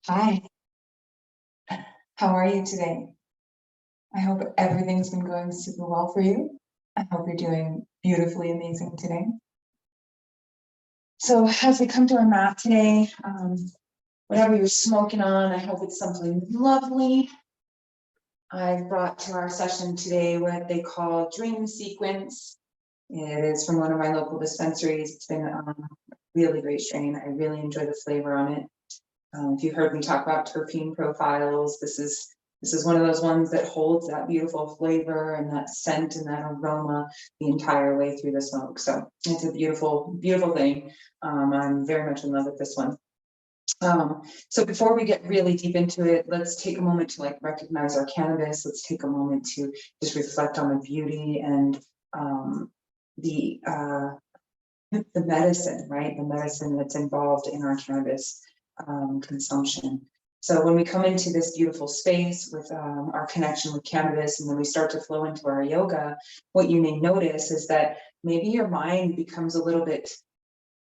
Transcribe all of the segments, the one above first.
Hi, how are you today? I hope everything's been going super well for you. I hope you're doing beautifully amazing today. So as we come to our mat today, whatever you're smoking on, I hope it's something lovely. I've brought to our session today what they call Dream Sequence. It is from one of my local dispensaries. It's been a really great strain. I really enjoy the flavor on it. If you heard me talk about terpene profiles, this is one of those ones that holds that beautiful flavor and that scent and that aroma the entire way through the smoke. So it's a beautiful, beautiful thing. I'm very much in love with this one. So before we get really deep into it, let's take a moment to recognize our cannabis. Let's take a moment to just reflect on the beauty and the medicine, right? The medicine that's involved in our cannabis consumption. So when we come into this beautiful space with our connection with cannabis, and then we start to flow into our yoga, what you may notice is that maybe your mind becomes a little bit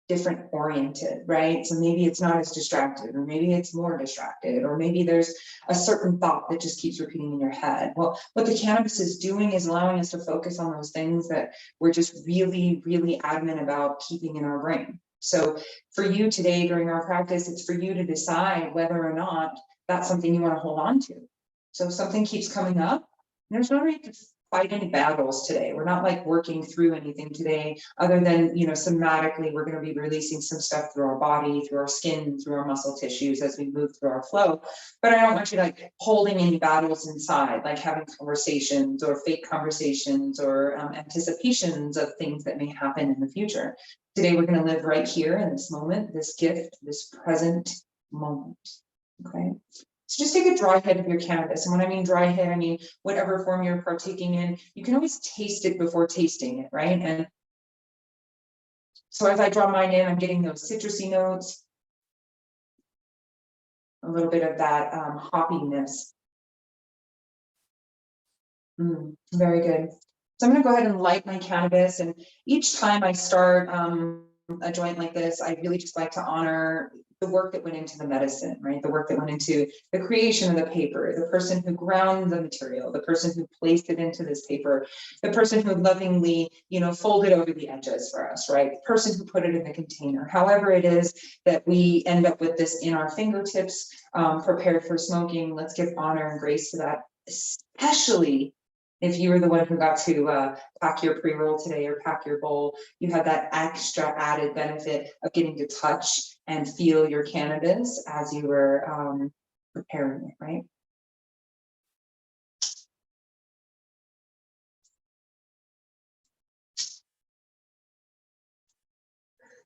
different oriented, right? So maybe it's not as distracted, or maybe it's more distracted, or maybe there's a certain thought that just keeps repeating in your head. Well, what the cannabis is doing is allowing us to focus on those things that we're just really, really adamant about keeping in our brain. So for you today during our practice, it's for you to decide whether or not that's something you want to hold on to. So if something keeps coming up, there's no need to fight any battles today. We're not working through anything today other than, somatically, we're going to be releasing some stuff through our body, through our skin, through our muscle tissues as we move through our flow. But I don't want you holding any battles inside, having conversations or fake conversations or anticipations of things that may happen in the future. Today, we're going to live right here in this moment, this gift, this present moment. Okay. So just take a dry hit of your cannabis. And when I mean dry hit, I mean whatever form you're partaking in. You can always taste it before tasting it, right? And so as I draw mine in, I'm getting those citrusy notes, a little bit of that hoppiness. Very good. So I'm going to go ahead and light my cannabis. And each time I start a joint like this, I really just like to honor the work that went into the medicine, right? The work that went into the creation of the paper, the person who ground the material, the person who placed it into this paper, the person who lovingly, folded over the edges for us, right? The person who put it in the container. However it is that we end up with this in our fingertips, prepared for smoking, let's give honor and grace to that, especially if you were the one who got to pack your pre-roll today or pack your bowl. You had that extra added benefit of getting to touch and feel your cannabis as you were preparing it, right?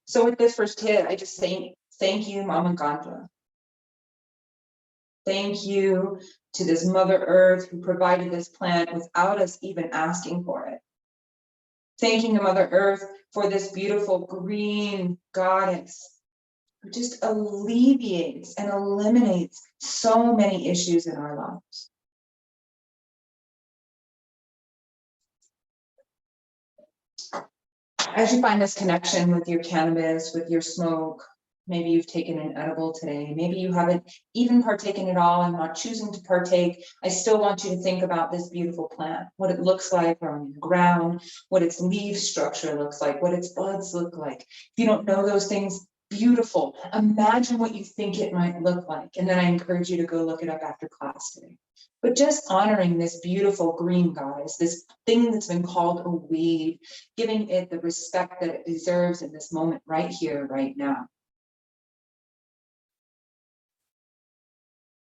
So with this first hit, I just say thank you, Mama Gandra. Thank you to this Mother Earth who provided this plant without us even asking for it. Thanking the Mother Earth for this beautiful green goddess who just alleviates and eliminates so many issues in our lives. As you find this connection with your cannabis, with your smoke, maybe you've taken an edible today, maybe you haven't even partaken at all and not choosing to partake, I still want you to think about this beautiful plant, what it looks like growing in the ground, what its leaf structure looks like, what its buds look like. If you don't know those things, beautiful. Imagine what you think it might look like. And then I encourage you to go look it up after class today. But just honoring this beautiful green goddess, this thing that's been called a weed, giving it the respect that it deserves in this moment right here, right now.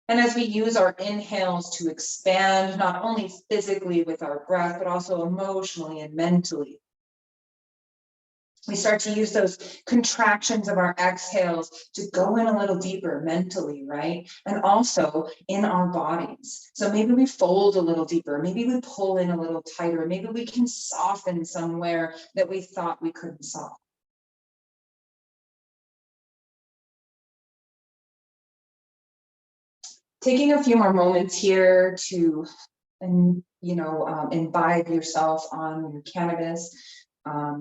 And as we use our inhales to expand, not only physically with our breath, but also emotionally and mentally, we start to use those contractions of our exhales to go in a little deeper mentally, right? And also in our bodies. So maybe we fold a little deeper, maybe we pull in a little tighter, maybe we can soften somewhere that we thought we couldn't soften. Taking a few more moments here to, imbibe yourself on your cannabis.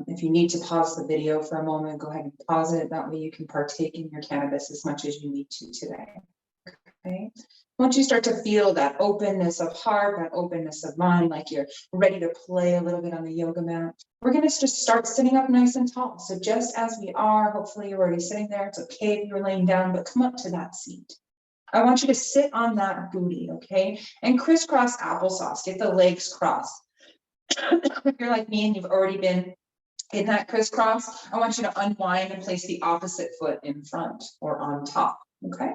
If you need to pause the video for a moment, go ahead and pause it. That way you can partake in your cannabis as much as you need to today. Okay. Once you start to feel that openness of heart, that openness of mind, like you're ready to play a little bit on the yoga mat, we're going to just start sitting up nice and tall. So just as we are, hopefully you're already sitting there. It's okay if you're laying down, but come up to that seat. I want you to sit on that booty, okay? And crisscross applesauce, get the legs crossed. If you're like me and you've already been in that crisscross, I want you to unwind and place the opposite foot in front or on top, okay?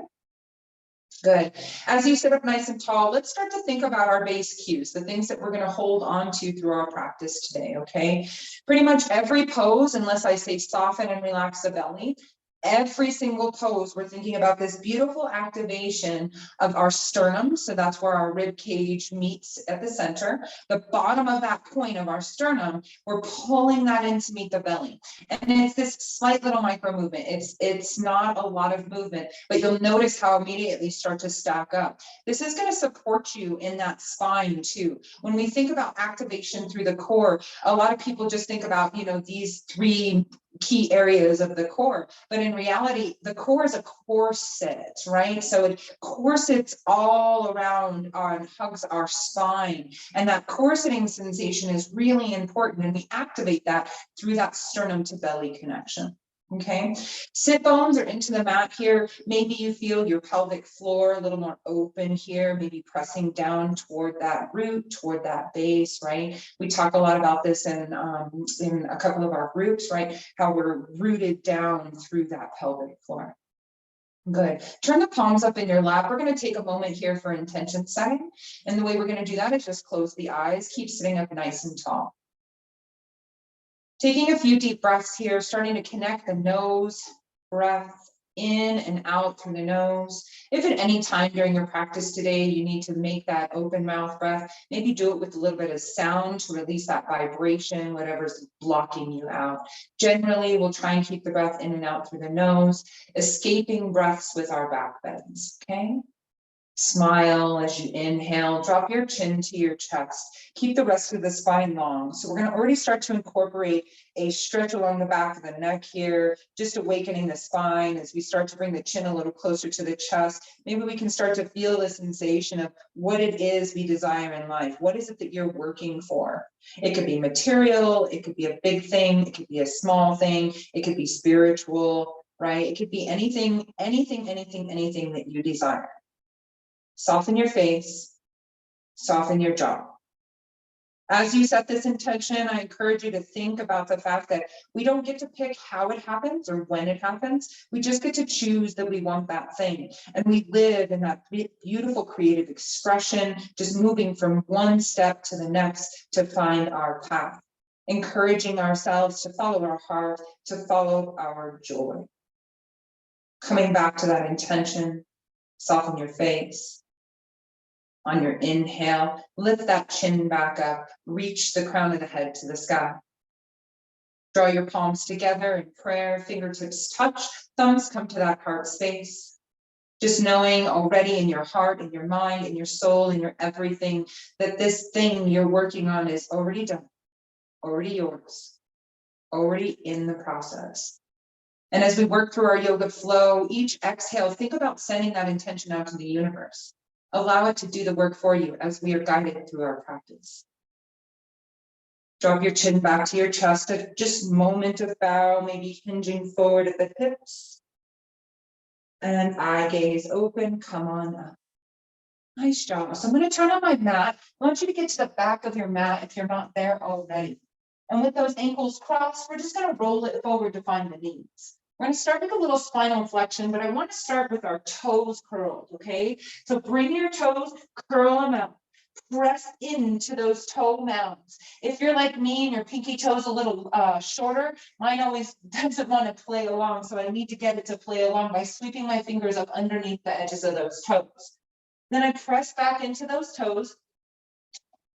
Good. As you sit up nice and tall, let's start to think about our base cues, the things that we're going to hold on to through our practice today, okay? Pretty much every pose, unless I say soften and relax the belly, every single pose, we're thinking about this beautiful activation of our sternum. So that's where our rib cage meets at the center. The bottom of that point of our sternum, we're pulling that in to meet the belly. And it's this slight little micro movement. It's not a lot of movement, but you'll notice how immediately start to stack up. This is going to support you in that spine too. When we think about activation through the core, a lot of people just think about, you know, these three key areas of the core, but in reality the core is a corset, right? So it corsets all around and hugs our spine, and that corseting sensation is really important, and we activate that through that sternum to belly connection. Okay, sit bones are into the mat here. Maybe you feel your pelvic floor a little more open here, maybe pressing down toward that root, toward that base, right? We talk a lot about this in a couple of our groups, right? How we're rooted down through that pelvic floor. Good. Turn the palms up in your lap. We're going to take a moment here for intention setting. And the way we're going to do that is just close the eyes, keep sitting up nice and tall. Taking a few deep breaths here, starting to connect the nose breath in and out through the nose. If at any time during your practice today you need to make that open mouth breath, maybe do it with a little bit of sound to release that vibration, whatever's blocking you out. Generally, we'll try and keep the breath in and out through the nose, escaping breaths with our back bends, okay? Smile as you inhale, drop your chin to your chest. Keep the rest of the spine long. So we're going to already start to incorporate a stretch along the back of the neck here, just awakening the spine as we start to bring the chin a little closer to the chest. Maybe we can start to feel the sensation of what it is we desire in life. What is it that you're working for? It could be material, it could be a big thing, it could be a small thing, it could be spiritual, right? It could be anything that you desire. Soften your face, soften your jaw. As you set this intention, I encourage you to think about the fact that we don't get to pick how it happens or when it happens. We just get to choose that we want that thing. And we live in that beautiful creative expression, just moving from one step to the next to find our path, encouraging ourselves to follow our heart, to follow our joy. Coming back to that intention, soften your face. On your inhale, lift that chin back up, reach the crown of the head to the sky. Draw your palms together in prayer, fingertips touch, thumbs come to that heart space. Just knowing already in your heart, in your mind, in your soul, in your everything, that this thing you're working on is already done, already yours, already in the process. And as we work through our yoga flow, each exhale, think about sending that intention out to the universe. Allow it to do the work for you as we are guided through our practice. Drop your chin back to your chest, just moment of bow, maybe hinging forward at the hips. And eye gaze open, come on up. Nice job. So I'm going to turn on my mat. I want you to get to the back of your mat if you're not there already. And with those ankles crossed, we're just going to roll it forward to find the knees. We're going to start with a little spinal flexion, but I want to start with our toes curled, okay? So bring your toes, curl them out. Press into those toe mounds. If you're like me and your pinky toe's a little shorter, mine always doesn't want to play along, so I need to get it to play along by sweeping my fingers up underneath the edges of those toes. Then I press back into those toes.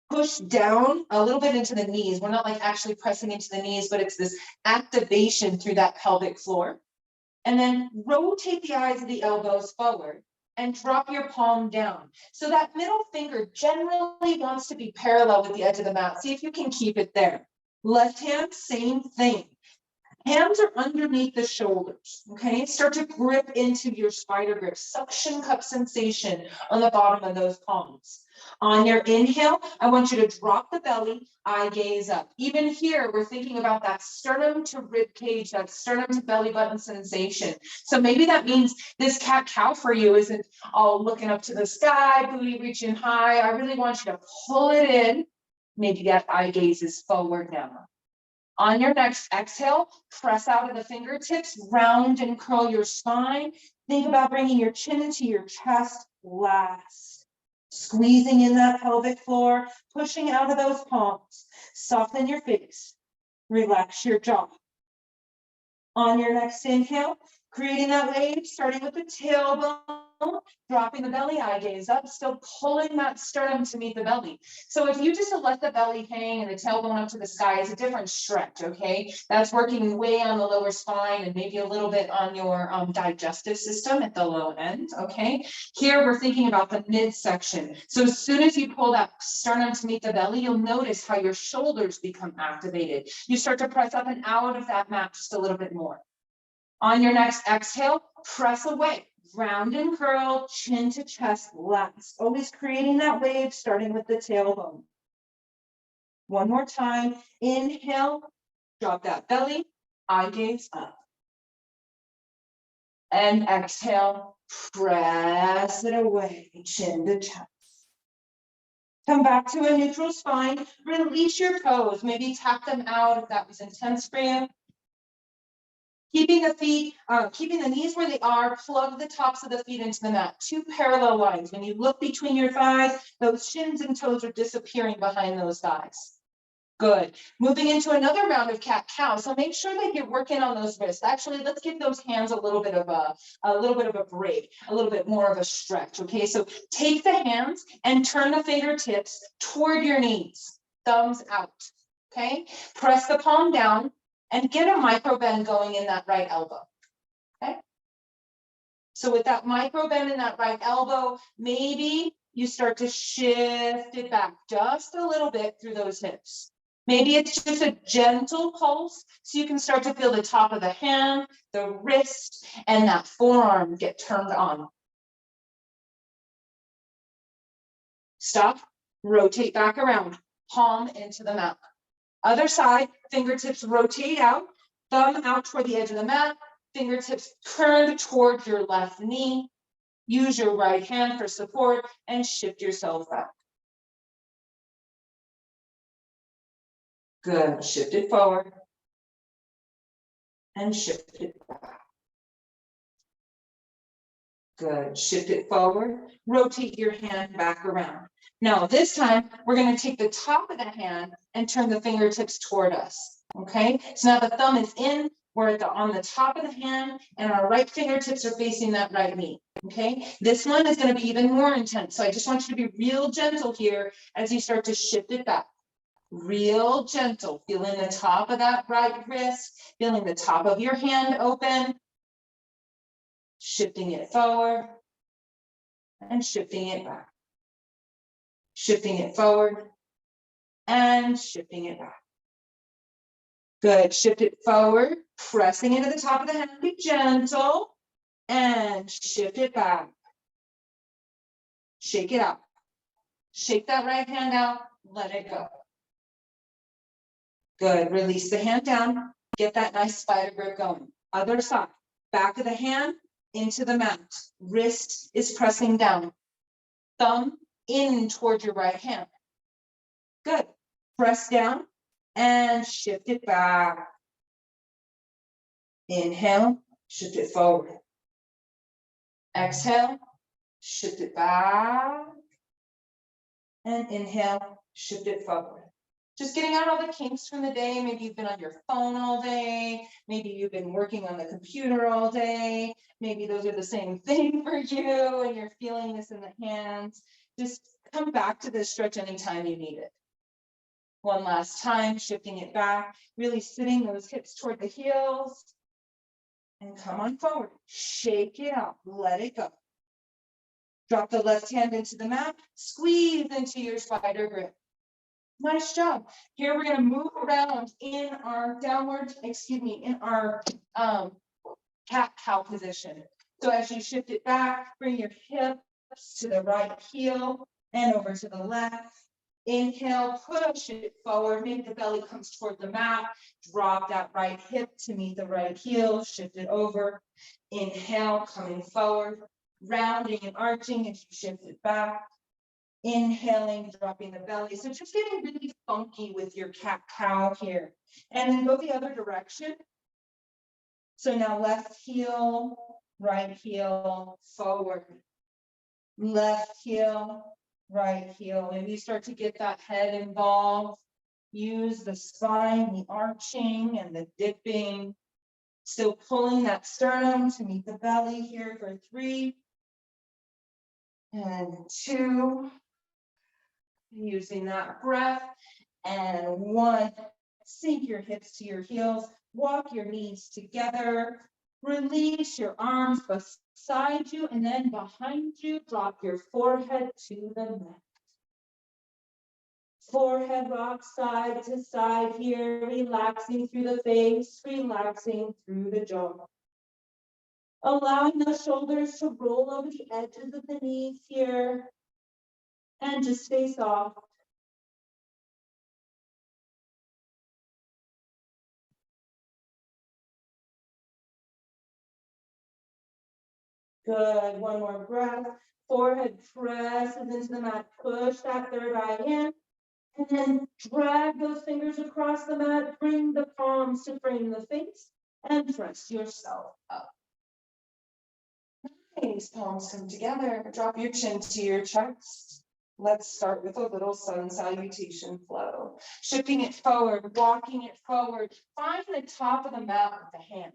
Push down a little bit into the knees. We're not like actually pressing into the knees, but it's this activation through that pelvic floor. And then rotate the eyes of the elbows forward and drop your palm down. So that middle finger generally wants to be parallel with the edge of the mat. See if you can keep it there. Left hand, same thing. Hands are underneath the shoulders, okay? Start to grip into your spider grip, suction cup sensation on the bottom of those palms. On your inhale, I want you to drop the belly, eye gaze up. Even here, we're thinking about that sternum to rib cage, that sternum to belly button sensation. So maybe that means this cat-cow for you isn't all looking up to the sky, booty reaching high. I really want you to pull it in. Maybe that eye gaze is forward now. On your next exhale, press out of the fingertips, round and curl your spine. Think about bringing your chin into your chest last. Squeezing in that pelvic floor, pushing out of those palms. Soften your face. Relax your jaw. On your next inhale, creating that wave, starting with the tailbone, dropping the belly, eye gaze up, still pulling that sternum to meet the belly. So if you just let the belly hang and the tailbone up to the sky, it's a different stretch, okay? That's working way on the lower spine and maybe a little bit on your digestive system at the low end, okay? Here we're thinking about the midsection. So as soon as you pull that sternum to meet the belly, you'll notice how your shoulders become activated. You start to press up and out of that mat just a little bit more. On your next exhale, press away, round and curl, chin to chest, last. Always creating that wave, starting with the tailbone. One more time, inhale, drop that belly, eye gaze up. And exhale, press it away, chin to chest. Come back to a neutral spine, release your toes, maybe tap them out if that was intense for you. Keeping the feet, keeping the knees where they are, plug the tops of the feet into the mat. Two parallel lines. When you look between your thighs, those shins and toes are disappearing behind those thighs. Good. Moving into another round of cat-cow. So make sure that you're working on those wrists. Actually, let's give those hands a little bit of a break, a little bit more of a stretch. Okay, so take the hands and turn the fingertips toward your knees, thumbs out. Okay, press the palm down and get a micro bend going in that right elbow. Okay. So with that micro bend in that right elbow, maybe you start to shift it back just a little bit through those hips. Maybe it's just a gentle pulse, so you can start to feel the top of the hand, the wrist, and that forearm get turned on. Stop, rotate back around, palm into the mat. Other side, fingertips rotate out, thumb out toward the edge of the mat, fingertips turned toward your left knee. Use your right hand for support and shift yourself back. Good, shift it forward and shift it back. Good, shift it forward, rotate your hand back around. Now this time, we're gonna take the top of the hand and turn the fingertips toward us, okay? So now the thumb is in, we're on the top of the hand, and our right fingertips are facing that right knee, okay? This one is gonna be even more intense, so I just want you to be real gentle here as you start to shift it back. Real gentle, feeling the top of that right wrist, feeling the top of your hand open, shifting it forward, and shifting it back. Shifting it forward, and shifting it back. Good, shift it forward, pressing into the top of the hand, be gentle, and shift it back. Shake it out. Shake that right hand out, let it go. Good, release the hand down, get that nice spider grip going. Other side, back of the hand, into the mat. Wrist is pressing down. Thumb in toward your right hand. Good. Press down and shift it back. Inhale, shift it forward. Exhale, shift it back. And inhale, shift it forward. Just getting out all the kinks from the day. Maybe you've been on your phone all day. Maybe you've been working on the computer all day. Maybe those are the same thing for you and you're feeling this in the hands. Just come back to this stretch anytime you need it. One last time, shifting it back, really sitting those hips toward the heels. And come on forward. Shake it out. Let it go. Drop the left hand into the mat. Squeeze into your spider grip. Nice job. Here we're gonna move around in our in our cat-cow position. So as you shift it back, bring your hips to the right heel and over to the left. Inhale, push it forward, make the belly comes toward the mat. Drop that right hip to meet the right heel, shift it over. Inhale, coming forward, rounding and arching as you shift it back. Inhaling, dropping the belly. So just getting really funky with your cat-cow here. And then go the other direction. So now left heel, right heel, forward. Left heel, right heel. Maybe you start to get that head involved. Use the spine, the arching and the dipping. Still pulling that sternum to meet the belly here for 3 and 2. Using that breath and 1. Sink your hips to your heels. Walk your knees together. Release your arms beside you and then behind you. Drop your forehead to the mat. Forehead rock side to side here, relaxing through the face, relaxing through the jaw. Allowing the shoulders to roll over the edges of the knees here and just stay soft. Good, 1 more breath. Forehead presses into the mat, push that third eye in, and then drag those fingers across the mat, bring the palms to frame the face, and press yourself up. Nice, palms come together, drop your chin to your chest. Let's start with a little sun salutation flow. Shifting it forward, walking it forward, find the top of the mat with the hands.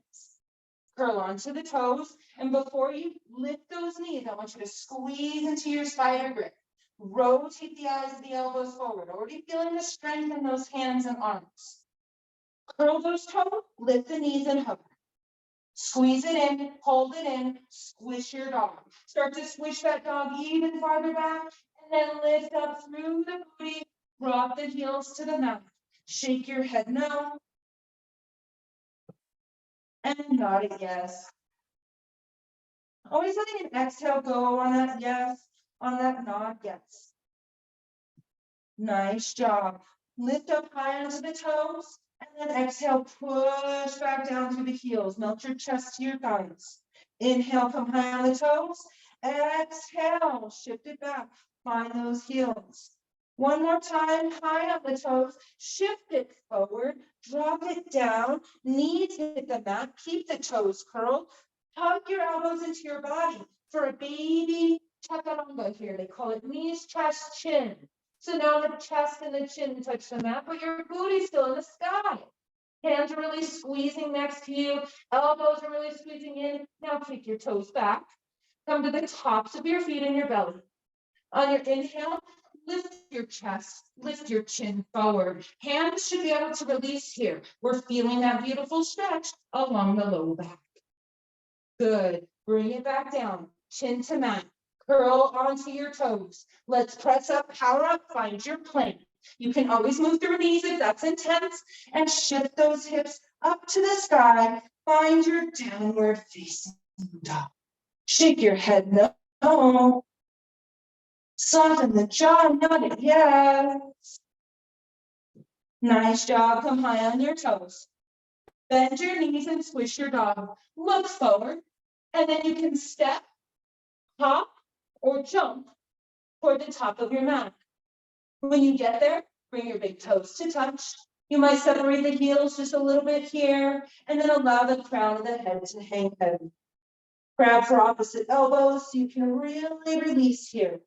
Curl onto the toes, and before you lift those knees, I want you to squeeze into your spider grip. Rotate the eyes of the elbows forward, already feeling the strength in those hands and arms. Curl those toes, lift the knees and hover. Squeeze it in, hold it in, squish your dog. Start to squish that dog even farther back, and then lift up through the booty, drop the heels to the mat. Shake your head no, and nod it yes. Always letting an exhale go on that yes, on that nod yes. Nice job. Lift up high onto the toes, and then exhale, push back down through the heels. Melt your chest to your thighs. Inhale, come high on the toes. Exhale, shift it back. Find those heels. 1 more time, high on the toes. Shift it forward. Drop it down. Knees hit the mat. Keep the toes curled. Hug your elbows into your body for a baby chaturanga here. They call it knees, chest, chin. So now the chest and the chin touch the mat, but your booty's still in the sky. Hands are really squeezing next to you. Elbows are really squeezing in. Now kick your toes back. Come to the tops of your feet and your belly. On your inhale, lift your chest, lift your chin forward. Hands should be able to release here. We're feeling that beautiful stretch along the low back. Good. Bring it back down. Chin to mat. Curl onto your toes. Let's press up, power up, find your plank. You can always move through knees if that's intense, and shift those hips up to the sky. Find your downward facing dog. Shake your head no. Soften the jaw, nod it yes. Nice job. Come high on your toes. Bend your knees and squish your dog. Look forward, and then you can step, hop, or jump toward the top of your mat. When you get there, bring your big toes to touch. You might separate the heels just a little bit here, and then allow the crown of the head to hang heavy. Grab for opposite elbows so you can really release here.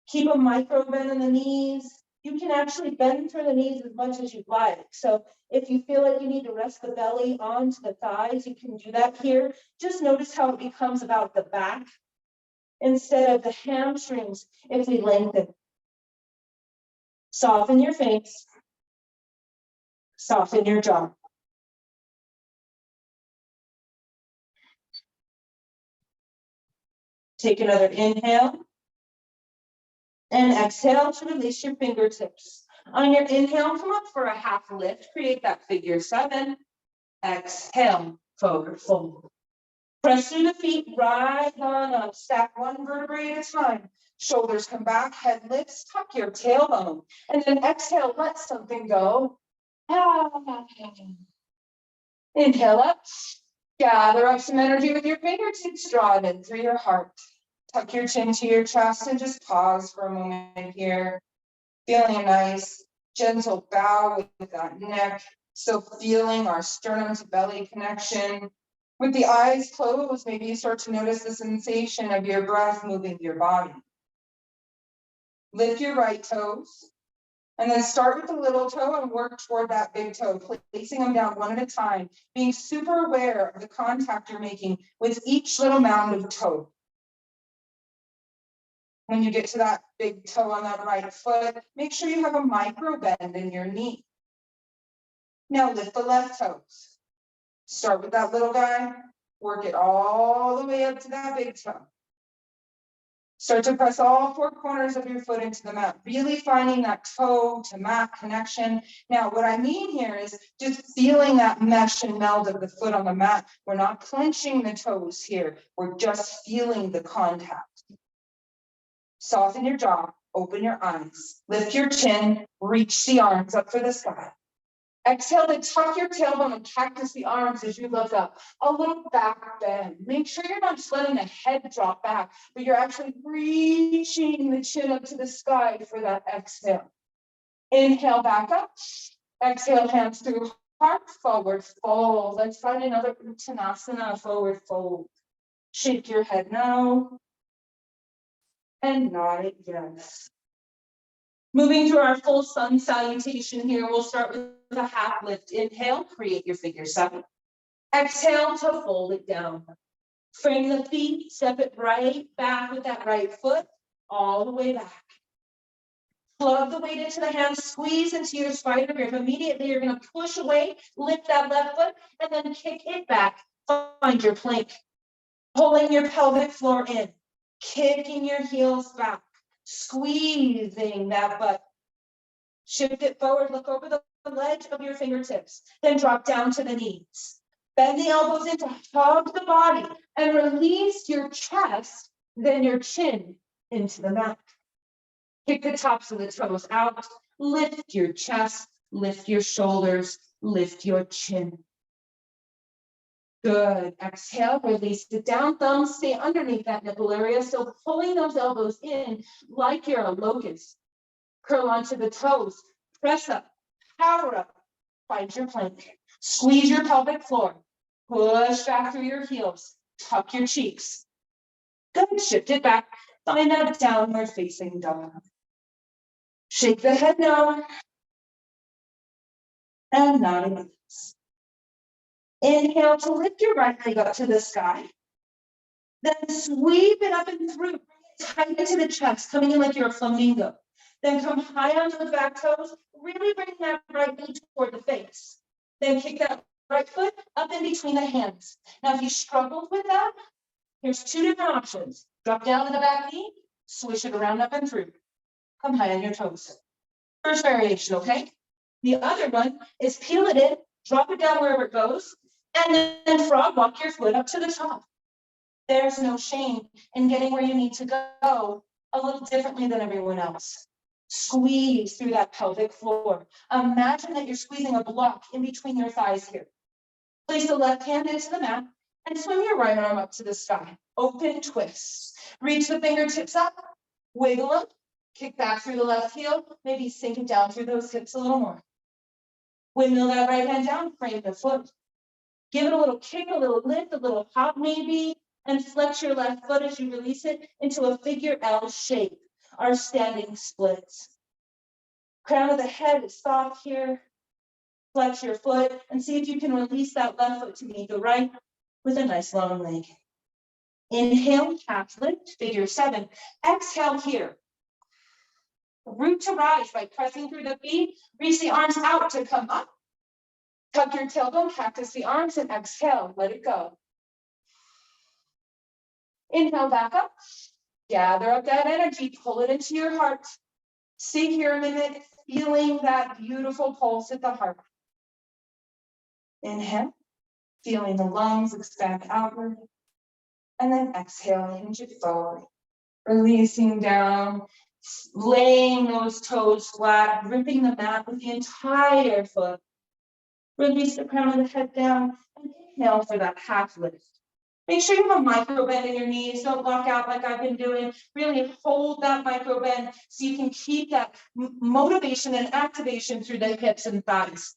Keep a micro bend in the knees. You can actually bend through the knees as much as you'd like. So if you feel like you need to rest the belly onto the thighs, you can do that here. Just notice how it becomes about the back instead of the hamstrings if we lengthen. Soften your face. Soften your jaw. Take another inhale. And exhale to release your fingertips. On your inhale, come up for a half lift, create that figure 7. Exhale, forward fold. Press through the feet, right on up, stack one vertebrae at a time. Shoulders come back, head lifts, tuck your tailbone, and then exhale, let something go. Inhale up, gather up some energy with your fingertips, draw it in through your heart. Tuck your chin to your chest and just pause for a moment here. Feeling a nice, gentle bow with that neck. So feeling our sternum to belly connection. With the eyes closed, maybe you start to notice the sensation of your breath moving your body. Lift your right toes, and then start with the little toe and work toward that big toe, placing them down one at a time, being super aware of the contact you're making with each little mound of toe. When you get to that big toe on that right foot, make sure you have a micro bend in your knee. Now lift the left toes. Start with that little guy, work it all the way up to that big toe. Start to press all 4 corners of your foot into the mat, really finding that toe to mat connection. Now, what I mean here is just feeling that mesh and meld of the foot on the mat. We're not clenching the toes here. We're just feeling the contact. Soften your jaw, open your eyes, lift your chin, reach the arms up for the sky. Exhale to tuck your tailbone and cactus the arms as you look up. A little back bend. Make sure you're not just letting the head drop back, but you're actually reaching the chin up to the sky for that exhale. Inhale back up. Exhale, hands through heart, forward fold. Let's find another Uttanasana, forward fold. Shake your head now. And nod it yes. Moving to our full sun salutation here, we'll start with a half lift. Inhale, create your figure 7. Exhale to fold it down. Frame the feet, step it right back with that right foot, all the way back. Plug the weight into the hands, squeeze into your spider grip. Immediately, you're going to push away, lift that left foot, and then kick it back. Find your plank. Pulling your pelvic floor in, kicking your heels back. Squeezing that butt. Shift it forward, look over the ledge of your fingertips, then drop down to the knees. Bend the elbows in to hug the body and release your chest, then your chin into the mat. Kick the tops of the toes out, lift your chest, lift your shoulders, lift your chin. Good. Exhale, release it down. Thumbs stay underneath that nipple area. So pulling those elbows in like you're a locust. Curl onto the toes. Press up. Power up. Find your plank. Squeeze your pelvic floor. Push back through your heels. Tuck your cheeks. Good. Shift it back. Find that downward facing dog. Shake the head now. And nod it. Inhale to lift your right leg up to the sky. Then sweep it up and through. Bring it tight into the chest, coming in like you're a flamingo. Then come high onto the back toes. Really bring that right knee toward the face. Then kick that right foot up in between the hands. Now, if you struggled with that, here's 2 different options. Drop down to the back knee, swish it around up and through. Come high on your toes. First variation, okay? The other one is peel it in, drop it down wherever it goes, and then frog walk your foot up to the top. There's no shame in getting where you need to go a little differently than everyone else. Squeeze through that pelvic floor. Imagine that you're squeezing a block in between your thighs here. Place the left hand into the mat and swing your right arm up to the sky. Open twist. Reach the fingertips up, wiggle them, kick back through the left heel, maybe sink it down through those hips a little more. Windmill that right hand down, frame the foot. Give it a little kick, a little lift, a little hop maybe, and flex your left foot as you release it into a figure L shape, our standing splits. Crown of the head is soft here. Flex your foot and see if you can release that left foot to meet the right with a nice long leg. Inhale, half lift, figure 7. Exhale here. Root to rise by pressing through the feet. Reach the arms out to come up. Tuck your tailbone, cactus the arms, and exhale, let it go. Inhale back up. Gather up that energy, pull it into your heart. Stay here a minute, feeling that beautiful pulse at the heart. Inhale, feeling the lungs expand outward. And then exhale, hinge it forward. Releasing down, laying those toes flat, gripping the mat with the entire foot. Release the crown of the head down and inhale for that half lift. Make sure you have a micro bend in your knees. Don't lock out like I've been doing. Really hold that micro bend so you can keep that motivation and activation through the hips and thighs.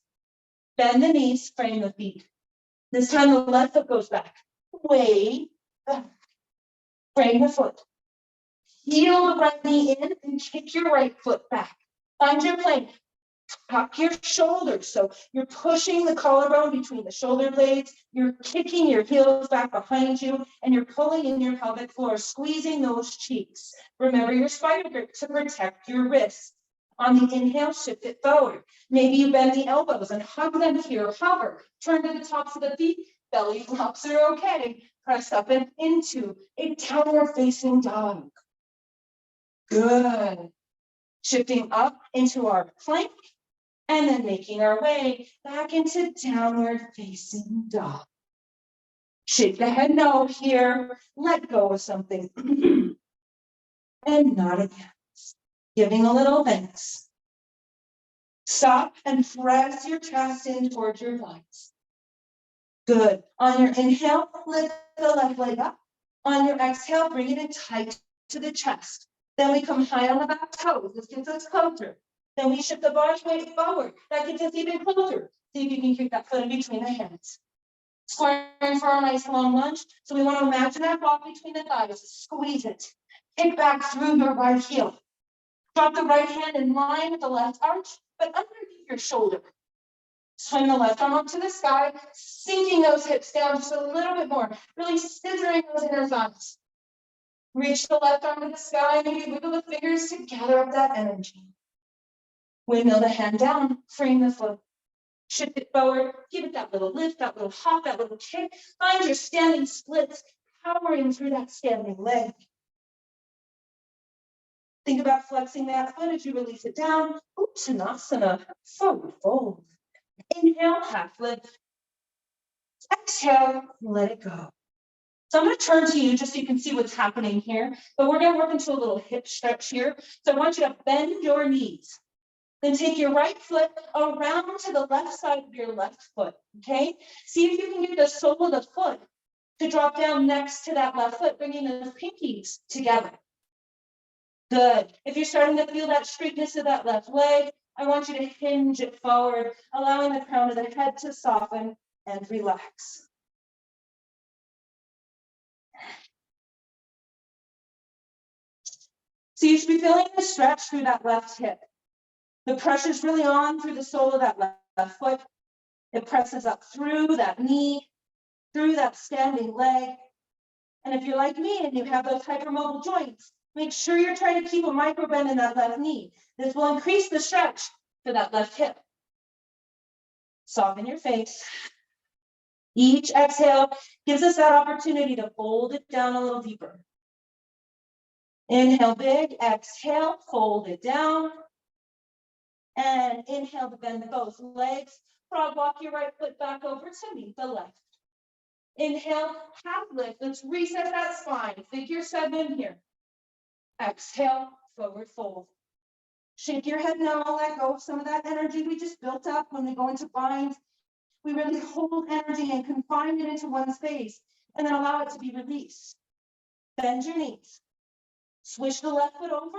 Bend the knees, frame the feet. This time the left foot goes back. Way back. Frame the foot. Heel the right knee in and kick your right foot back. Find your plank. Tuck your shoulders. So you're pushing the collarbone between the shoulder blades. You're kicking your heels back behind you, and you're pulling in your pelvic floor, squeezing those cheeks. Remember your spider grip to protect your wrists. On the inhale, shift it forward. Maybe you bend the elbows and hug them here. Hover. Turn to the tops of the feet. Belly flops are okay. Press up and into a downward facing dog. Good. Shifting up into our plank and then making our way back into downward facing dog. Shake the head no here. Let go of something. And nod again. Giving a little thanks. Stop and press your chest in towards your legs. Good. On your inhale, lift the left leg up. On your exhale, bring it in tight to the chest. Then we come high on the back toes. This gets us closer. Then we shift the body weight forward. That gets us even closer. See if you can kick that foot in between the hands. Squaring for a nice long lunge. So we want to imagine that block between the thighs. Squeeze it. Kick back through your right heel. Drop the right hand in line with the left arch, but underneath your shoulder. Swing the left arm up to the sky, sinking those hips down just a little bit more, really scissoring those inner thighs. Reach the left arm to the sky, maybe wiggle the fingers to gather up that energy. Windmill the hand down, frame the foot. Shift it forward, give it that little lift, that little hop, that little kick. Find your standing splits, powering through that standing leg. Think about flexing that foot as you release it down. Uttanasana, forward fold. Inhale, half lift. Exhale, let it go. So I'm going to turn to you just so you can see what's happening here. But we're going to work into a little hip stretch here. So I want you to bend your knees. Then take your right foot around to the left side of your left foot, okay? See if you can get the sole of the foot to drop down next to that left foot, bringing those pinkies together. Good. If you're starting to feel that straightness of that left leg, I want you to hinge it forward, allowing the crown of the head to soften and relax. So you should be feeling the stretch through that left hip. The pressure's really on through the sole of that left foot. It presses up through that knee, through that standing leg. And if you're like me and you have those hypermobile joints, make sure you're trying to keep a micro bend in that left knee. This will increase the stretch to that left hip. Soften your face. Each exhale gives us that opportunity to fold it down a little deeper. Inhale big, exhale, fold it down. And inhale to bend both legs. Frog walk your right foot back over to meet the left. Inhale, half lift. Let's reset that spine. Figure 7 here. Exhale, forward fold. Shake your head now, let go of some of that energy we just built up when we go into bind. We really hold energy and confine it into one space and then allow it to be released. Bend your knees. Swish the left foot over.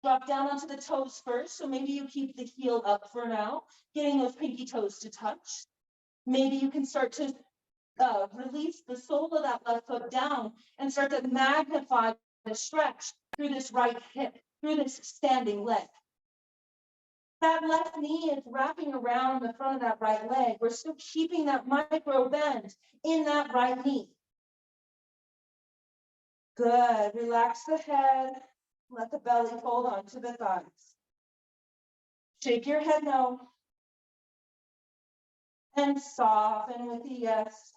Drop down onto the toes first. So maybe you keep the heel up for now, getting those pinky toes to touch. Maybe you can start to release the sole of that left foot down and start to magnify the stretch through this right hip, through this standing leg. That left knee is wrapping around the front of that right leg. We're still keeping that micro bend in that right knee. Good. Relax the head. Let the belly fold onto the thighs. Shake your head no. And soften with the yes.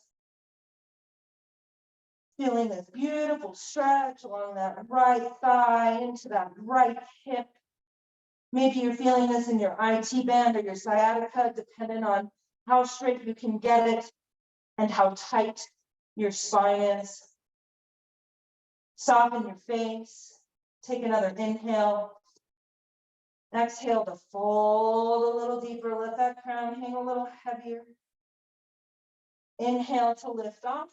Feeling this beautiful stretch along that right thigh into that right hip. Maybe you're feeling this in your IT band or your sciatica, depending on how straight you can get it and how tight your spine is. Soften your face. Take another inhale. Exhale to fold a little deeper. Let that crown hang a little heavier. Inhale to lift off.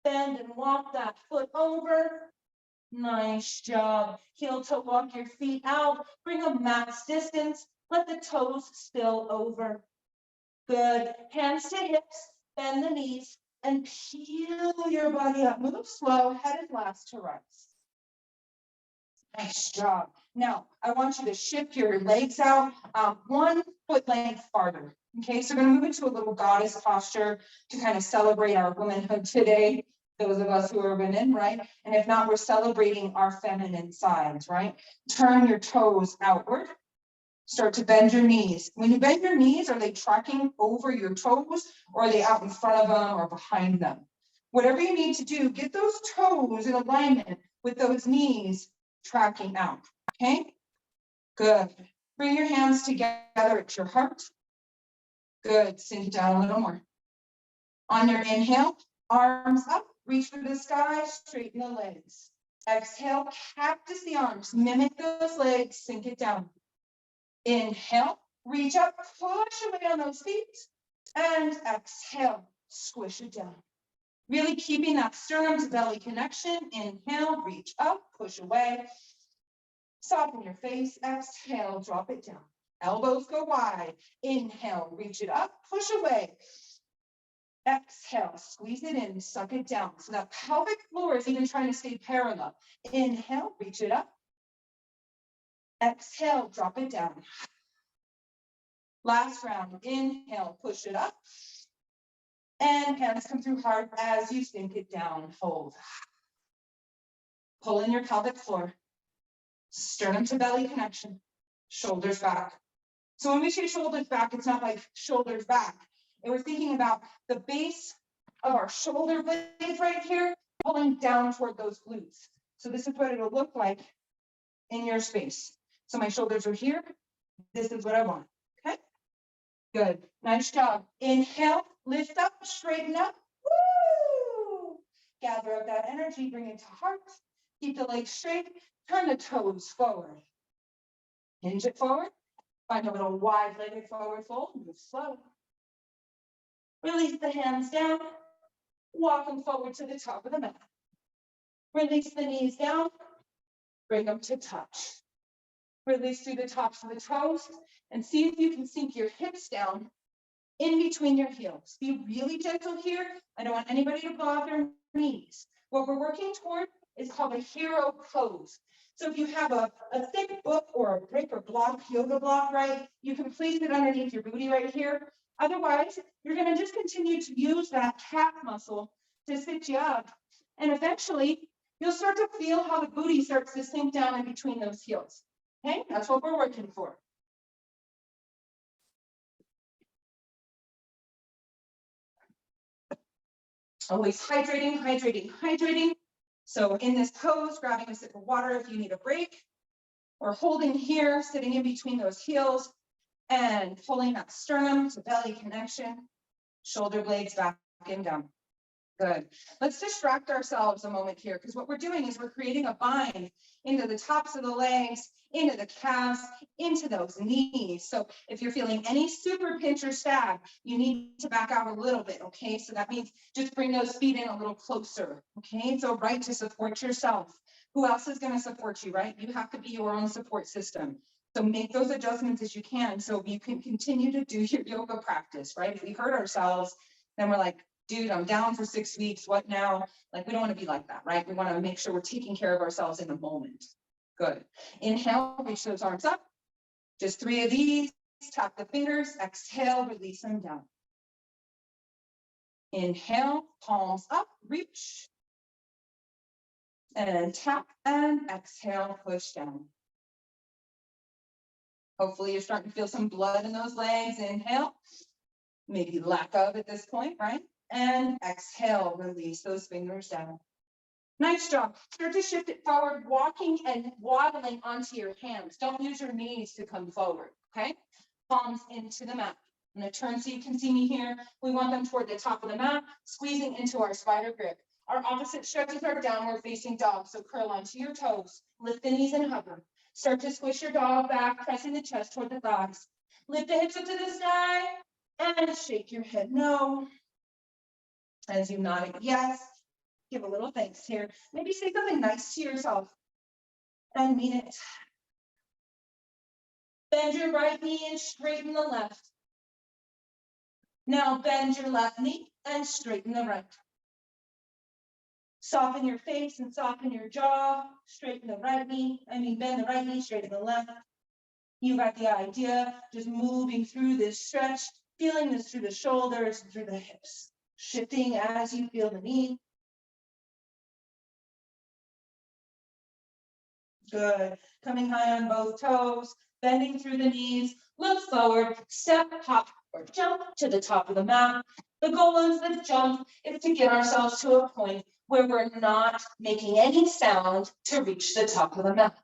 Bend and walk that foot over. Nice job. Heel to walk your feet out. Bring them max distance. Let the toes spill over. Good. Hands to hips. Bend the knees and peel your body up. Move slow. Head and last to rise. Nice job. Now, I want you to shift your legs out 1 foot length farther. Okay, so we're going to move into a little goddess posture to kind of celebrate our womanhood today. Those of us who are women, right? And if not, we're celebrating our feminine sides, right? Turn your toes outward. Start to bend your knees. When you bend your knees, are they tracking over your toes or are they out in front of them or behind them? Whatever you need to do, get those toes in alignment with those knees tracking out, okay? Good. Bring your hands together at your heart. Good. Sink it down a little more. On your inhale, arms up, reach for the sky, straighten the legs. Exhale, cactus the arms, mimic those legs, sink it down. Inhale, reach up, push away on those feet, and exhale, squish it down. Really keeping that sternum to belly connection. Inhale, reach up, push away. Soften your face, exhale, drop it down. Elbows go wide. Inhale, reach it up, push away. Exhale, squeeze it in, suck it down. So that pelvic floor is even trying to stay parallel. Inhale, reach it up. Exhale, drop it down. Last round, inhale, push it up. And hands come through hard as you sink it down, hold. Pull in your pelvic floor. Sternum to belly connection, shoulders back. So when we say shoulders back, it's not like shoulders back. And we're thinking about the base of our shoulder blades right here, pulling down toward those glutes. So this is what it'll look like in your space. So my shoulders are here. This is what I want, okay? Good, nice job. Inhale, lift up, straighten up. Woo! Gather up that energy, bring it to heart. Keep the legs straight, turn the toes forward. Hinge it forward, find a little wide-legged forward fold, move slow. Release the hands down, walk them forward to the top of the mat. Release the knees down, bring them to touch. Release through the tops of the toes and see if you can sink your hips down in between your heels. Be really gentle here. I don't want anybody to blow out their knees. What we're working toward is called a hero pose. So if you have a thick book or a brick or block, yoga block, right, you can place it underneath your booty right here. Otherwise, you're going to just continue to use that calf muscle to sit you up. And eventually, you'll start to feel how the booty starts to sink down in between those heels. Okay, that's what we're working for. Always hydrating, hydrating, hydrating. So in this pose, grabbing a sip of water if you need a break, or holding here, sitting in between those heels, and pulling that sternum to belly connection, shoulder blades back and down. Good. Let's distract ourselves a moment here, because what we're doing is we're creating a bind into the tops of the legs, into the calves, into those knees. So if you're feeling any super pinch or stab, you need to back out a little bit, okay? So that means just bring those feet in a little closer, okay? It's all right to support yourself. Who else is going to support you, right? You have to be your own support system. So make those adjustments as you can so you can continue to do your yoga practice, right? If we hurt ourselves, then we're like, dude, I'm down for 6 weeks. What now? Like, we don't want to be like that, right? We want to make sure we're taking care of ourselves in the moment. Good. Inhale, reach those arms up. Just 3 of these. Tap the fingers. Exhale, release them down. Inhale, palms up, reach. And tap and exhale, push down. Hopefully you're starting to feel some blood in those legs. Inhale. Maybe lack of at this point, right? And exhale, release those fingers down. Nice job. Start to shift it forward, walking and waddling onto your hands. Don't use your knees to come forward, okay? Palms into the mat. I'm gonna turn so you can see me here. We want them toward the top of the mat, squeezing into our spider grip. Our opposite stretch is our downward facing dog. So curl onto your toes, lift the knees and hover. Start to squish your dog back, pressing the chest toward the thighs. Lift the hips up to the sky and shake your head no. As you nod yes, give a little thanks here. Maybe say something nice to yourself and mean it. Bend your right knee and straighten the left. Now bend your left knee and straighten the right. Soften your face and soften your jaw. Straighten the right knee. Bend the right knee, straighten the left. You got the idea. Just moving through this stretch, feeling this through the shoulders and through the hips. Shifting as you feel the knee. Good. Coming high on both toes, bending through the knees, look forward, step, hop, or jump to the top of the mat. The goal of the jump is to get ourselves to a point where we're not making any sound to reach the top of the mat.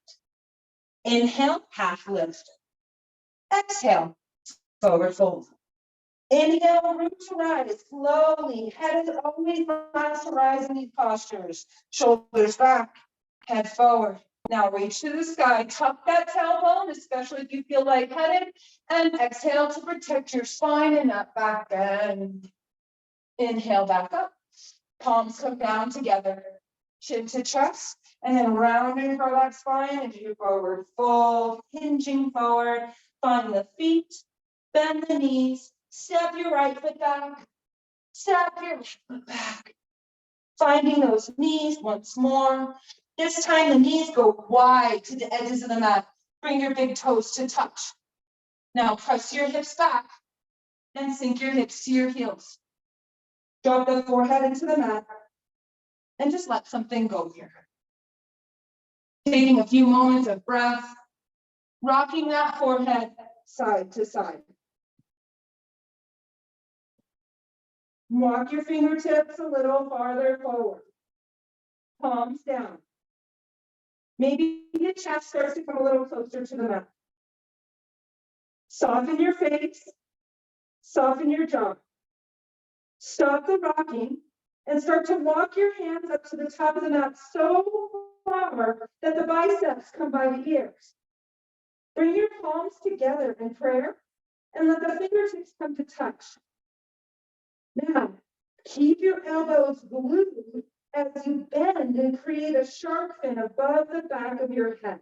Inhale, half lift. Exhale, forward fold. Inhale, root to rise, slowly. Head is always last to rise in these postures. Shoulders back, head forward. Now reach to the sky, tuck that tailbone, especially if you feel lightheaded, and exhale to protect your spine and that back bend. Inhale back up, palms come down together, chin to chest, and then rounding for that spine as you forward fold, hinging forward, find the feet, bend the knees, step your right foot back, step your left foot back. Finding those knees once more. This time the knees go wide to the edges of the mat. Bring your big toes to touch. Now press your hips back and sink your hips to your heels. Drop the forehead into the mat and just let something go here. Taking a few moments of breath, rocking that forehead side to side. Walk your fingertips a little farther forward. Palms down. Maybe your chest starts to come a little closer to the mat. Soften your face, soften your jaw. Stop the rocking and start to walk your hands up to the top of the mat so far that the biceps come by the ears. Bring your palms together in prayer and let the fingertips come to touch. Now, keep your elbows glued as you bend and create a shark fin above the back of your head.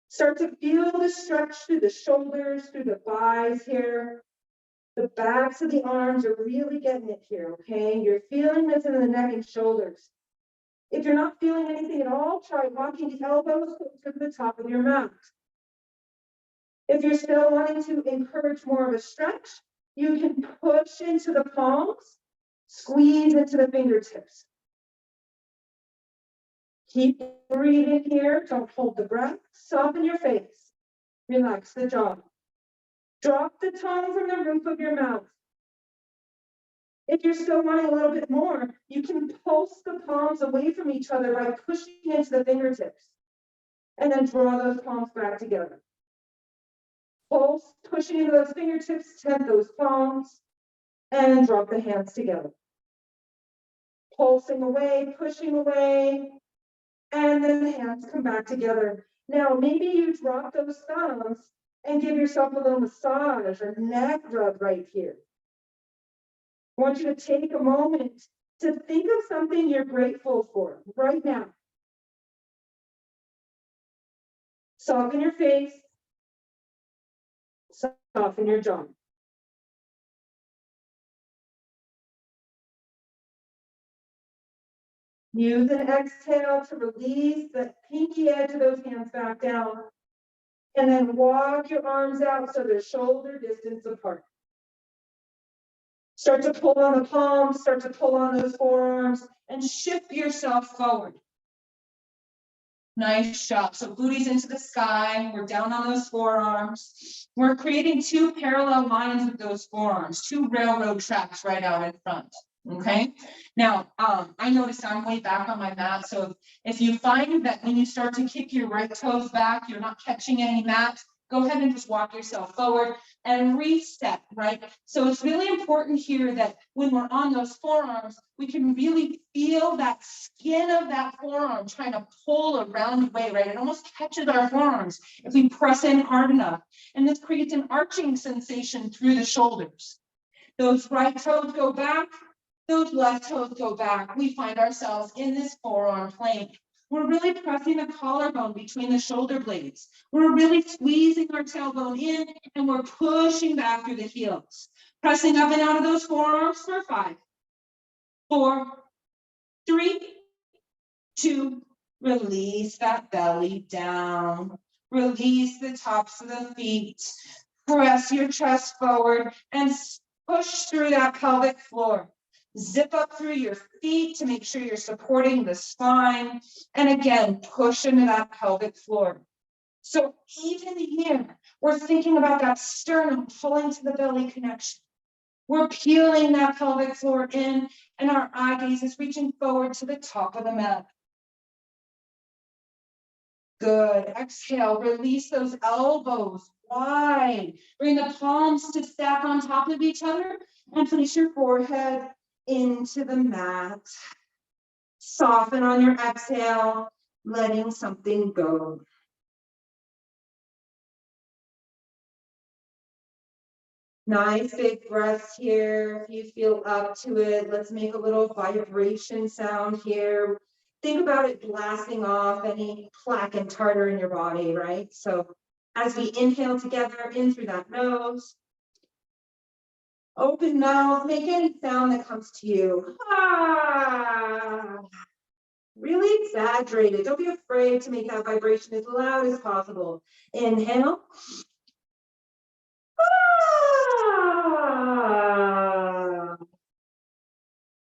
Start to feel the stretch through the shoulders, through the thighs here. The backs of the arms are really getting it here, okay? You're feeling this in the neck and shoulders. If you're not feeling anything at all, try walking the elbows to the top of your mat. If you're still wanting to encourage more of a stretch, you can push into the palms, squeeze into the fingertips. Keep breathing here. Don't hold the breath. Soften your face. Relax the jaw. Drop the tongue from the roof of your mouth. If you're still wanting a little bit more, you can pulse the palms away from each other by pushing into the fingertips. And then draw those palms back together. Pulse, pushing into those fingertips, tap those palms, and drop the hands together. Pulsing away, pushing away, and then the hands come back together. Now, maybe you drop those thumbs and give yourself a little massage or neck rub right here. I want you to take a moment to think of something you're grateful for right now. Soften your face, soften your jaw. Use an exhale to release the pinky edge of those hands back down. And then walk your arms out so they're shoulder distance apart. Start to pull on the palms, start to pull on those forearms, and shift yourself forward. Nice job. So booties into the sky. We're down on those forearms. We're creating two parallel lines with those forearms, two railroad tracks right out in front. Okay, now, I noticed I'm way back on my mat, so if you find that when you start to kick your right toes back, you're not catching any mat, go ahead and just walk yourself forward and reset, right? So it's really important here that when we're on those forearms, we can really feel that skin of that forearm trying to pull a round way, right? It almost catches our forearms if we press in hard enough. And this creates an arching sensation through the shoulders. Those right toes go back, those left toes go back. We find ourselves in this forearm plank. We're really pressing the collarbone between the shoulder blades. We're really squeezing our tailbone in and we're pushing back through the heels. Pressing up and out of those forearms for 5, 4, 3, 2, release that belly down. Release the tops of the feet. Press your chest forward and push through that pelvic floor. Zip up through your feet to make sure you're supporting the spine. And again, push into that pelvic floor. So even here, we're thinking about that sternum pulling to the belly connection. We're peeling that pelvic floor in, and our eye gaze is reaching forward to the top of the mat. Good. Exhale, release those elbows wide. Bring the palms to stack on top of each other and place your forehead into the mat. Soften on your exhale, letting something go. Nice big breaths here. If you feel up to it, let's make a little vibration sound here. Think about it blasting off any plaque and tartar in your body, right? So as we inhale together in through that nose, open mouth, make any sound that comes to you. Ah, really exaggerate it. Don't be afraid to make that vibration as loud as possible. Inhale. Ah.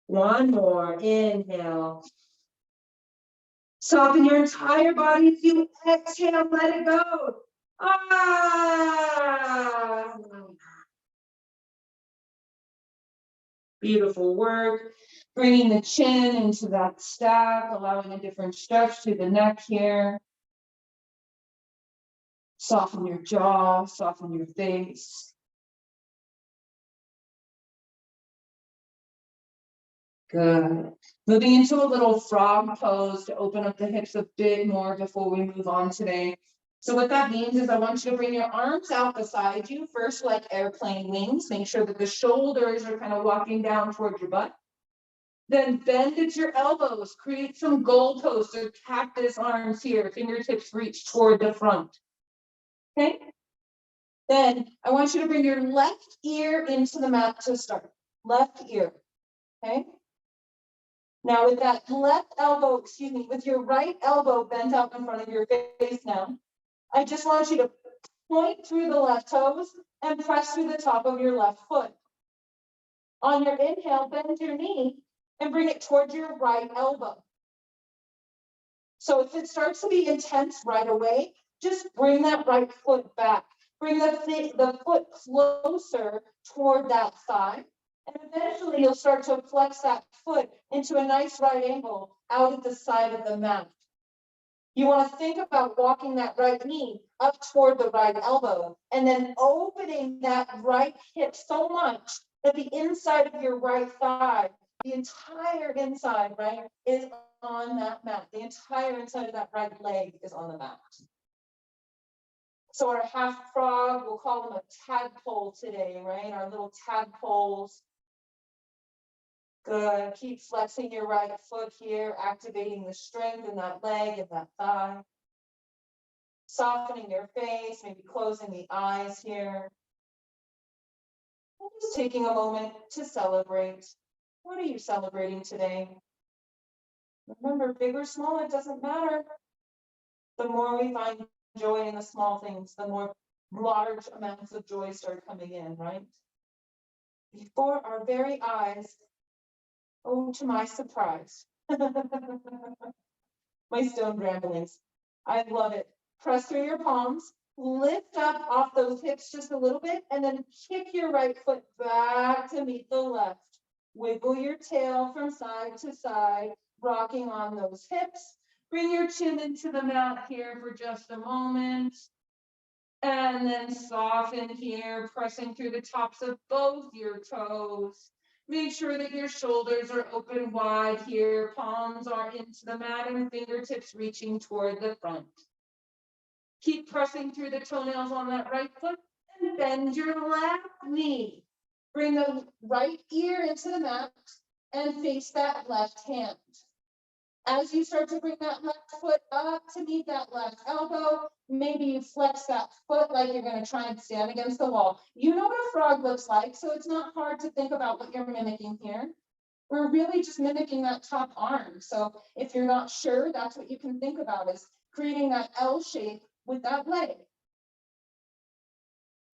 One more. Inhale. Soften your entire body as you exhale, let it go. Ah. Beautiful work. Bringing the chin into that stack, allowing a different stretch to the neck here. Soften your jaw, soften your face. Good. Moving into a little frog pose to open up the hips a bit more before we move on today. So what that means is I want you to bring your arms out beside you, first like airplane wings. Make sure that the shoulders are kind of walking down towards your butt. Then bend at your elbows, create some goalposts or cactus arms here, fingertips reach toward the front. Okay? Then I want you to bring your left ear into the mat to start. Left ear. Okay? Now with that left elbow, with your right elbow bent out in front of your face now, I just want you to point through the left toes and press through the top of your left foot. On your inhale, bend your knee and bring it towards your right elbow. So if it starts to be intense right away, just bring that right foot back. Bring the foot closer toward that thigh. And eventually you'll start to flex that foot into a nice right angle out at the side of the mat. You want to think about walking that right knee up toward the right elbow and then opening that right hip so much that the inside of your right thigh, the entire inside, right, is on that mat. The entire inside of that right leg is on the mat. So our half frog, we'll call them a tadpole today, right? Our little tadpoles. Good. Keep flexing your right foot here, activating the strength in that leg and that thigh. Softening your face, maybe closing the eyes here. And just taking a moment to celebrate. What are you celebrating today? Remember, big or small, it doesn't matter. The more we find joy in the small things, the more large amounts of joy start coming in, right? Before our very eyes, oh, to my surprise. My stone ramblings. I love it. Press through your palms, lift up off those hips just a little bit, and then kick your right foot back to meet the left. Wiggle your tail from side to side, rocking on those hips. Bring your chin into the mat here for just a moment. And then soften here, pressing through the tops of both your toes. Make sure that your shoulders are open wide here, palms are into the mat and fingertips reaching toward the front. Keep pressing through the toenails on that right foot and bend your left knee. Bring the right ear into the mat and face that left hand. As you start to bring that left foot up to meet that left elbow, maybe you flex that foot like you're going to try and stand against the wall. You know what a frog looks like, so it's not hard to think about what you're mimicking here. We're really just mimicking that top arm. So if you're not sure, that's what you can think about, is creating that L shape with that leg.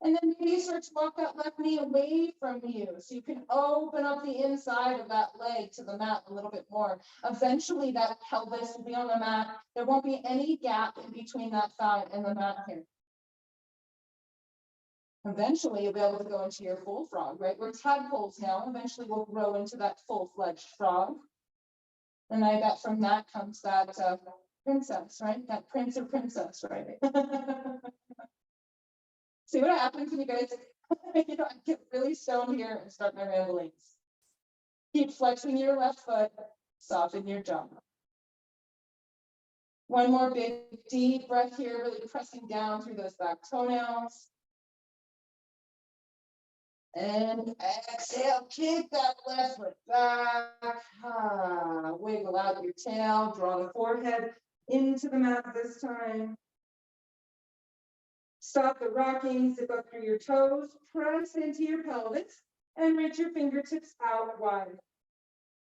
And then maybe you start to walk that left knee away from you, so you can open up the inside of that leg to the mat a little bit more. Eventually that pelvis will be on the mat. There won't be any gap in between that thigh and the mat here. Eventually you'll be able to go into your full frog, right? We're tadpoles now. Eventually we'll grow into that full-fledged frog. And I bet from that comes that princess, right? That prince or princess, right? See what happens when you guys, I get really stoned here and start my ramblings. Keep flexing your left foot, soften your jaw. One more big deep breath here, really pressing down through those back toenails. And exhale, kick that left foot back. Wiggle out your tail, draw the forehead into the mat this time. Stop the rocking, zip up through your toes, press into your pelvis, and reach your fingertips out wide.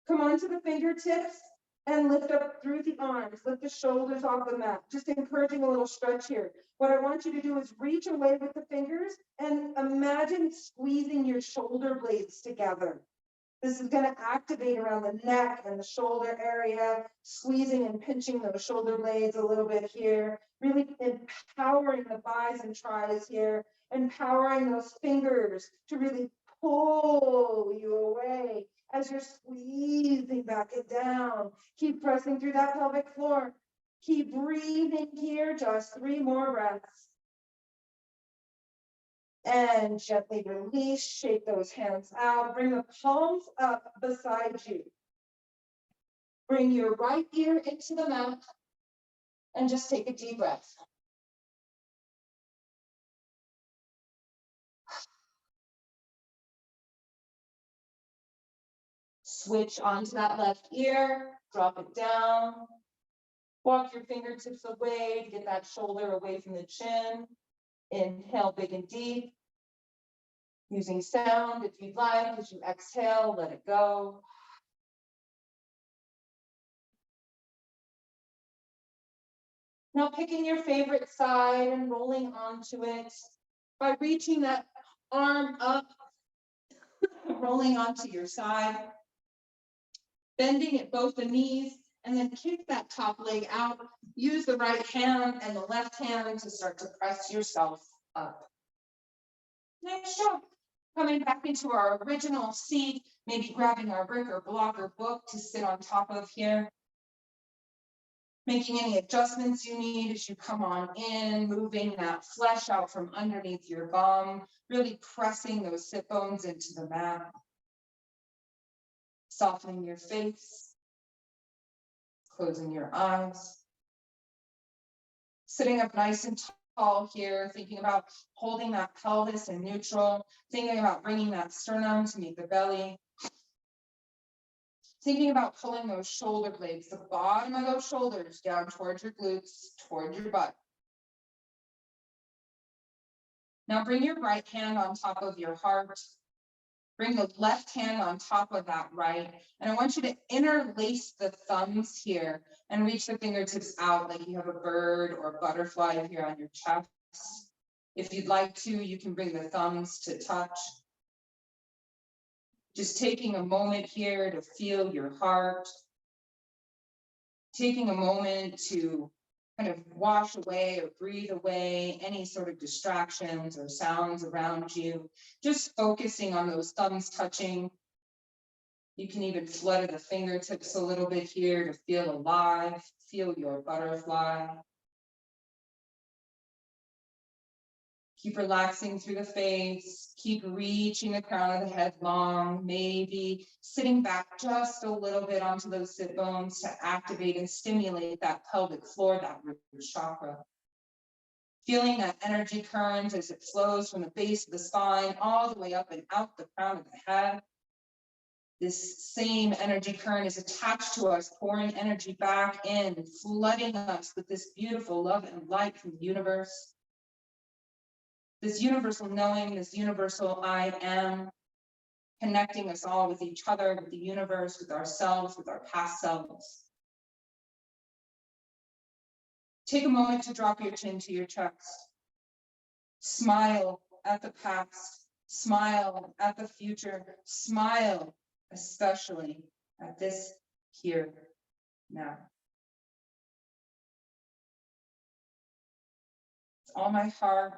Come onto the fingertips and lift up through the arms, lift the shoulders off the mat, just encouraging a little stretch here. What I want you to do is reach away with the fingers and imagine squeezing your shoulder blades together. This is going to activate around the neck and the shoulder area, squeezing and pinching those shoulder blades a little bit here, really empowering the bis and tris here, empowering those fingers to really pull you away as you're squeezing back and down. Keep pressing through that pelvic floor. Keep breathing here, just 3 more breaths. And gently release, shake those hands out, bring the palms up beside you. Bring your right ear into the mat and just take a deep breath. Switch onto that left ear, drop it down. Walk your fingertips away to get that shoulder away from the chin. Inhale big and deep. Using sound if you'd like, as you exhale, let it go. Now picking your favorite side and rolling onto it by reaching that arm up, rolling onto your side, bending at both the knees, and then kick that top leg out. Use the right hand and the left hand to start to press yourself up. Nice job. Coming back into our original seat, maybe grabbing our brick or block or book to sit on top of here. Making any adjustments you need as you come on in, moving that flesh out from underneath your bum, really pressing those sit bones into the mat. Softening your face, closing your eyes. Sitting up nice and tall here, thinking about holding that pelvis in neutral, thinking about bringing that sternum to meet the belly. Thinking about pulling those shoulder blades, the bottom of those shoulders down towards your glutes, towards your butt. Now bring your right hand on top of your heart. Bring the left hand on top of that right. And I want you to interlace the thumbs here and reach the fingertips out like you have a bird or a butterfly here on your chest. If you'd like to, you can bring the thumbs to touch. Just taking a moment here to feel your heart. Taking a moment to kind of wash away or breathe away any sort of distractions or sounds around you. Just focusing on those thumbs touching. You can even flutter the fingertips a little bit here to feel alive, feel your butterfly. Keep relaxing through the face, keep reaching the crown of the head long, maybe sitting back just a little bit onto those sit bones to activate and stimulate that pelvic floor, that root chakra. Feeling that energy current as it flows from the base of the spine all the way up and out the crown of the head. This same energy current is attached to us, pouring energy back in, flooding us with this beautiful love and light from the universe. This universal knowing, this universal I am, connecting us all with each other, with the universe, with ourselves, with our past selves. Take a moment to drop your chin to your chest. Smile at the past, smile at the future, smile especially at this here now. With all my heart,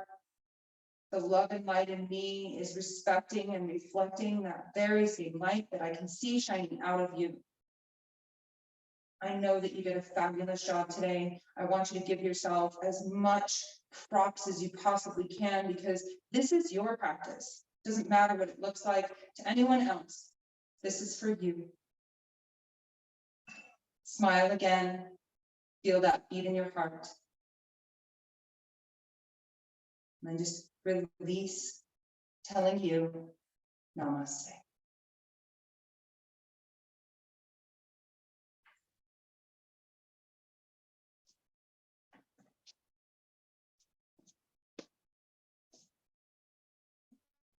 the love and light in me is respecting and reflecting that there is a light that I can see shining out of you. I know that you did a fabulous job today. I want you to give yourself as much props as you possibly can, because this is your practice. It doesn't matter what it looks like to anyone else. This is for you. Smile again. Feel that beat in your heart. And then just release, telling you, namaste.